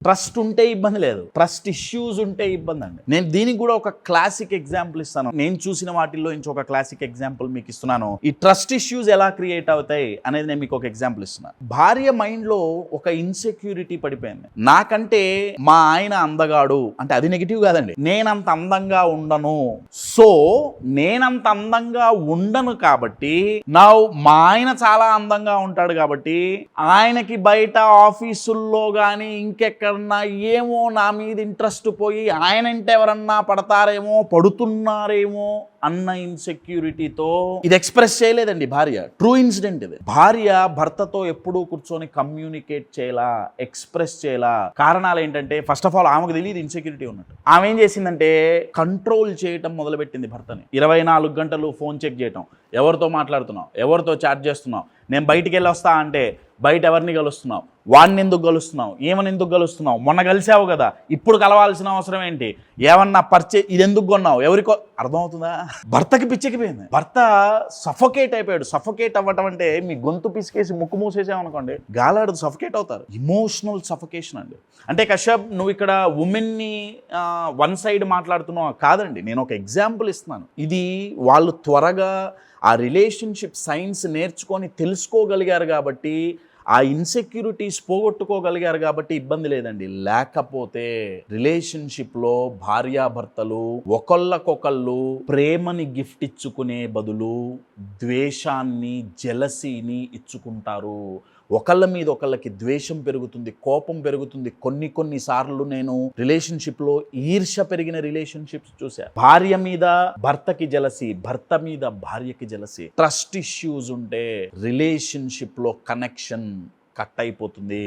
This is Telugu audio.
ట్రస్ట్ ఉంటే ఇబ్బంది లేదు, ట్రస్ట్ ఇష్యూస్ ఉంటే ఇబ్బంది అండి. నేను దీనికి కూడా ఒక క్లాసిక్ ఎగ్జాంపుల్ ఇస్తాను. నేను చూసిన వాటిల్లో నుంచి ఒక క్లాసిక్ ఎగ్జాంపుల్ మీకు ఇస్తున్నాను. ఈ ట్రస్ట్ ఇష్యూస్ ఎలా క్రియేట్ అవుతాయి అనేది నేను మీకు ఒక ఎగ్జాంపుల్ ఇస్తున్నాను. భార్య మైండ్ లో ఒక ఇన్సెక్యూరిటీ పడిపోయింది. నాకంటే మా ఆయన అందగాడు అంటే అది నెగిటివ్ కాదండి. నేనంత అందంగా ఉండను, సో నేనంత అందంగా ఉండను కాబట్టి నా మా ఆయన చాలా అందంగా ఉంటాడు కాబట్టి ఆయనకి బయట ఆఫీసుల్లో కానీ ఇంకెక్కడన్నా ఏమో నా మీద ఇంట్రెస్ట్ పోయి ఆయన అంటే ఎవరన్నా పడతారేమో, పడుతున్నారేమో అన్న ఇన్సెక్యూరిటీతో ఇది ఎక్స్ప్రెస్ చేయలేదండి భార్య. ట్రూ ఇన్సిడెంట్ ఇది. భార్య భర్తతో ఎప్పుడూ కూర్చొని కమ్యూనికేట్ చేయాలా, ఎక్స్ప్రెస్ చేయాలా. కారణాలు ఏంటంటే ఫస్ట్ ఆఫ్ ఆల్ ఆమెకు తెలియదు ఇన్సెక్యూరిటీ ఉన్నట్టు. ఆమె ఏం చేసిందంటే కంట్రోల్ చేయటం మొదలుపెట్టింది భర్తని. 24 గంటలు ఫోన్ చెక్ చేయటం, ఎవరితో మాట్లాడుతున్నావు, ఎవరితో చాట్ చేస్తున్నావు, నేను బయటికి వెళ్ళి వస్తా అంటే బయట ఎవరిని కలుస్తున్నావు, వాడిని ఎందుకు కలుస్తున్నావు, ఏమని ఎందుకు కలుస్తున్నావు, మొన్న కలిసావు కదా ఇప్పుడు కలవాల్సిన అవసరం ఏంటి, ఏమన్నా ఇది ఎందుకు కొన్నావు, ఎవరికో అర్థమవుతుందా? భర్తకి పిచ్చెక్కిపోయింది. భర్త సఫోకేట్ అయిపోయాడు. సఫోకేట్ అవ్వటం అంటే మీ గొంతు పిసికేసి ముక్కు మూసేసామనుకోండి గాలాడు సఫోకేట్ అవుతారు. ఇమోషనల్ సఫోకేషన్ అండి. అంటే కశ్యప్ నువ్వు ఇక్కడ ఉమెన్ని వన్ సైడ్ మాట్లాడుతున్నావు కాదండి, నేను ఒక ఎగ్జాంపుల్ ఇస్తున్నాను. ఇది వాళ్ళు త్వరగా ఆ రిలేషన్షిప్ సైన్స్ నేర్చుకొని తెలుసుకోగలిగారు కాబట్టి, ఆ ఇన్సెక్యూరిటీస్ పోగొట్టుకోగలిగారు కాబట్టి ఇబ్బంది లేదండి. లేకపోతే రిలేషన్షిప్లో భార్యాభర్తలు ఒకళ్ళకొకళ్ళు ప్రేమని గిఫ్ట్ ఇచ్చుకునే బదులు ద్వేషాన్ని, జెలసీని ఇచ్చుకుంటారు. ఒకళ్ళ మీద ఒకళ్ళకి ద్వేషం పెరుగుతుంది, కోపం పెరుగుతుంది. కొన్ని సార్లు నేను రిలేషన్షిప్లో ఈర్ష్య పెరిగిన రిలేషన్షిప్స్ చూసా. భార్య మీద భర్తకి జెలసీ, భర్త మీద భార్యకి జెలసీ. ట్రస్ట్ ఇష్యూస్ ఉంటే రిలేషన్షిప్లో కనెక్షన్ కట్ అయిపోతుంది.